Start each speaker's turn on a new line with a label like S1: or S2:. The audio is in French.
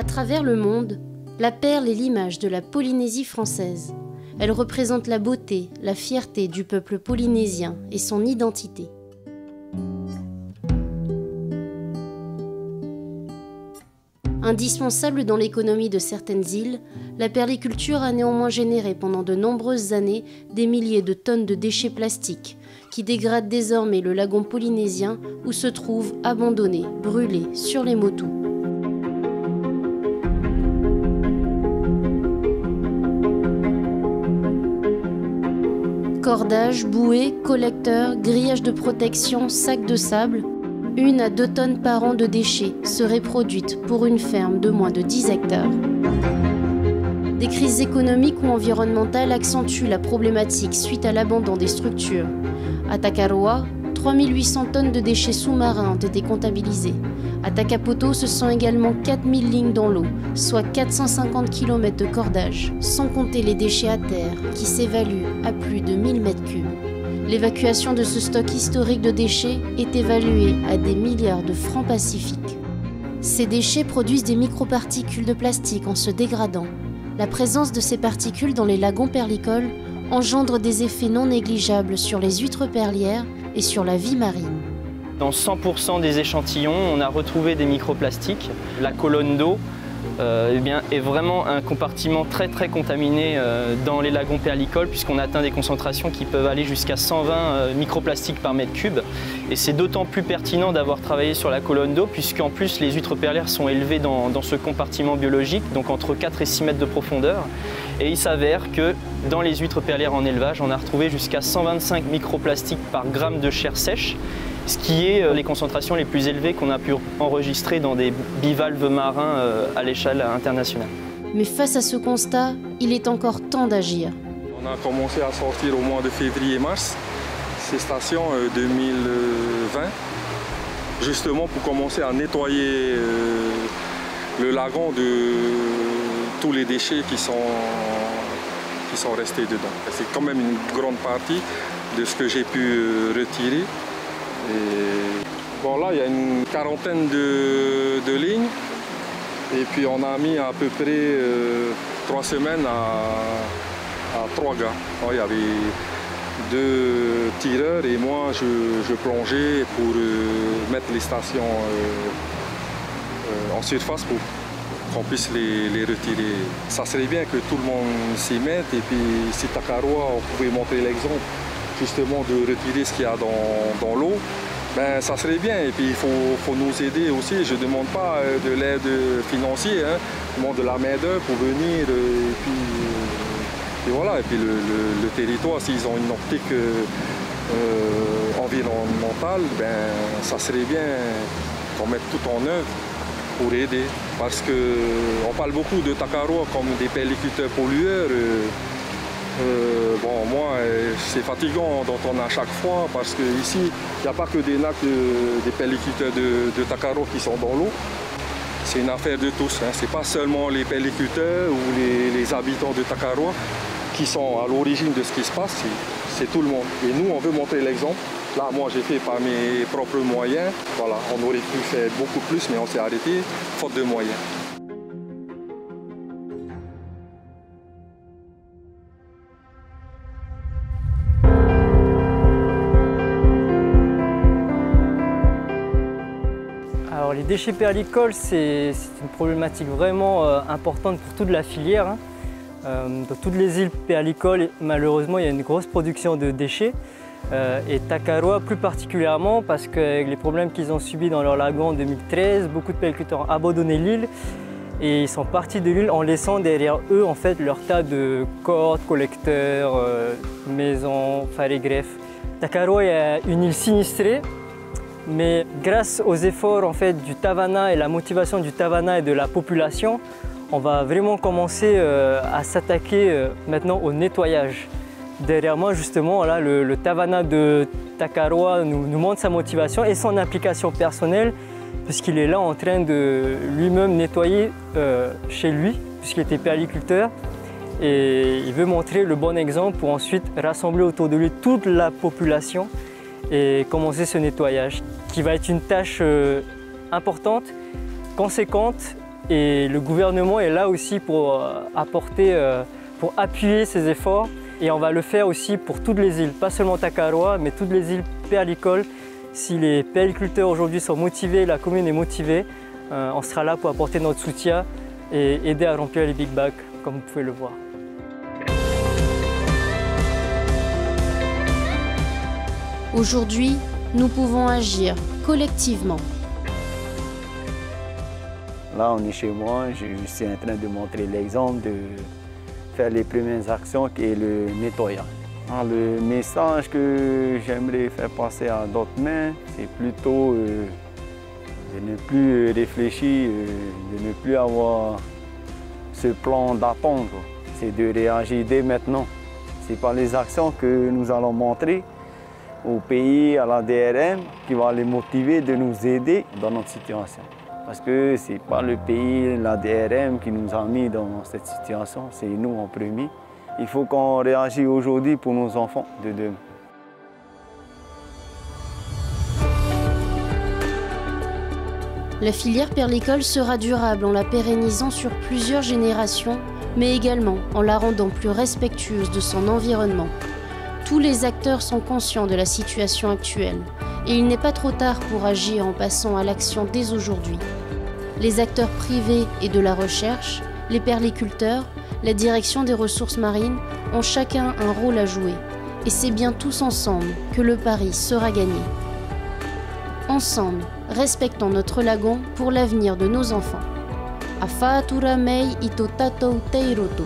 S1: À travers le monde, la perle est l'image de la Polynésie française. Elle représente la beauté, la fierté du peuple polynésien et son identité. Indispensable dans l'économie de certaines îles, la perliculture a néanmoins généré pendant de nombreuses années des milliers de tonnes de déchets plastiques qui dégradent désormais le lagon polynésien où se trouvent abandonnés, brûlés sur les motus. Cordages, bouées, collecteurs, grillages de protection, sacs de sable, 1 à 2 tonnes par an de déchets seraient produites pour une ferme de moins de 10 hectares. Des crises économiques ou environnementales accentuent la problématique suite à l'abandon des structures. À Takaroa, 3800 tonnes de déchets sous-marins ont été comptabilisées. À Takapoto, ce sont également 4000 lignes dans l'eau, soit 450 km de cordage, sans compter les déchets à terre, qui s'évaluent à plus de 1000 m3. L'évacuation de ce stock historique de déchets est évaluée à des milliards de francs pacifiques. Ces déchets produisent des microparticules de plastique en se dégradant. La présence de ces particules dans les lagons perlicoles engendre des effets non négligeables sur les huîtres perlières et sur la vie marine.
S2: Dans 100% des échantillons, on a retrouvé des microplastiques. La colonne d'eau est vraiment un compartiment très contaminé dans les lagons perlicoles puisqu'on atteint des concentrations qui peuvent aller jusqu'à 120 microplastiques par mètre cube. Et c'est d'autant plus pertinent d'avoir travaillé sur la colonne d'eau puisqu'en plus les huîtres perlières sont élevées dans ce compartiment biologique, donc entre 4 et 6 mètres de profondeur. Et il s'avère que dans les huîtres perlières en élevage, on a retrouvé jusqu'à 125 microplastiques par gramme de chair sèche, ce qui est les concentrations les plus élevées qu'on a pu enregistrer dans des bivalves marins à l'échelle internationale.
S1: Mais face à ce constat, il est encore temps d'agir.
S3: On a commencé à sortir au mois de février-mars ces stations 2020, justement pour commencer à nettoyer le lagon de tous les déchets qui sont restés dedans. C'est quand même une grande partie de ce que j'ai pu retirer. Et bon, là, il y a une quarantaine de lignes et puis on a mis à peu près 3 semaines à 3 gars. Alors, il y avait 2 tireurs et moi je plongeais pour mettre les stations en surface pour qu'on puisse les retirer. Ça serait bien que tout le monde s'y mette et puis si Takaroa, on pouvait montrer l'exemple justement de retirer ce qu'il y a dans l'eau, ben, ça serait bien. Et puis il faut nous aider aussi. Je ne demande pas de l'aide financière, hein. Je demande de la main-d'œuvre pour venir. Et voilà. Et puis le territoire, s'ils ont une optique environnementale, ben, ça serait bien qu'on mette tout en œuvre pour aider. Parce qu'on parle beaucoup de Takaroa comme des pelliculteurs pollueurs. Bon, moi, c'est fatigant d'entendre à chaque fois parce qu'ici, il n'y a pas que des lacs des pelliculteurs de Takaroa qui sont dans l'eau. C'est une affaire de tous. Hein. Ce n'est pas seulement les pelliculteurs ou les habitants de Takaroa qui sont à l'origine de ce qui se passe, c'est tout le monde. Et nous, on veut montrer l'exemple. Là, moi, j'ai fait par mes propres moyens. Voilà, on aurait pu faire beaucoup plus, mais on s'est arrêté, faute de moyens.
S4: Alors, les déchets perlicoles, c'est une problématique vraiment importante pour toute la filière. Hein. Dans toutes les îles perlicoles, malheureusement, il y a une grosse production de déchets. Et Takaroa plus particulièrement parce qu'avec les problèmes qu'ils ont subis dans leur lagon en 2013, beaucoup de pelliculteurs ont abandonné l'île et ils sont partis de l'île en laissant derrière eux en fait leur tas de cordes, collecteurs, maisons, phares et greffes. Takaroa est une île sinistrée, mais grâce aux efforts en fait, du Tavana et la motivation du Tavana et de la population, on va vraiment commencer à s'attaquer maintenant au nettoyage. Derrière moi, justement, là, le Tavana de Takaroa nous montre sa motivation et son implication personnelle, puisqu'il est là en train de lui-même nettoyer chez lui, puisqu'il était perliculteur. Et il veut montrer le bon exemple pour ensuite rassembler autour de lui toute la population et commencer ce nettoyage, qui va être une tâche importante, conséquente Et le gouvernement est là aussi pour pour appuyer ces efforts. Et on va le faire aussi pour toutes les îles, pas seulement Takaroa, mais toutes les îles péalicoles. Si les péaliculteurs aujourd'hui sont motivés, la commune est motivée, on sera là pour apporter notre soutien et aider à remplir les big bags, comme vous pouvez le voir.
S1: Aujourd'hui, nous pouvons agir collectivement.
S5: Là, on est chez moi, je suis en train de montrer l'exemple de faire les premières actions qui est le nettoyage. Alors, le message que j'aimerais faire passer à d'autres mains, c'est plutôt de ne plus réfléchir, de ne plus avoir ce plan d'attendre. C'est de réagir dès maintenant. C'est par les actions que nous allons montrer au pays, à la DRM, qui va les motiver de nous aider dans notre situation. Parce que ce n'est pas le pays, la DRM qui nous a mis dans cette situation, c'est nous en premier. Il faut qu'on réagisse aujourd'hui pour nos enfants de demain.
S1: La filière perlicole sera durable en la pérennisant sur plusieurs générations, mais également en la rendant plus respectueuse de son environnement. Tous les acteurs sont conscients de la situation actuelle et il n'est pas trop tard pour agir en passant à l'action dès aujourd'hui. Les acteurs privés et de la recherche, les perliculteurs, la direction des ressources marines ont chacun un rôle à jouer. Et c'est bien tous ensemble que le pari sera gagné. Ensemble, respectons notre lagon pour l'avenir de nos enfants. Afatura mei ito tatou teiroto.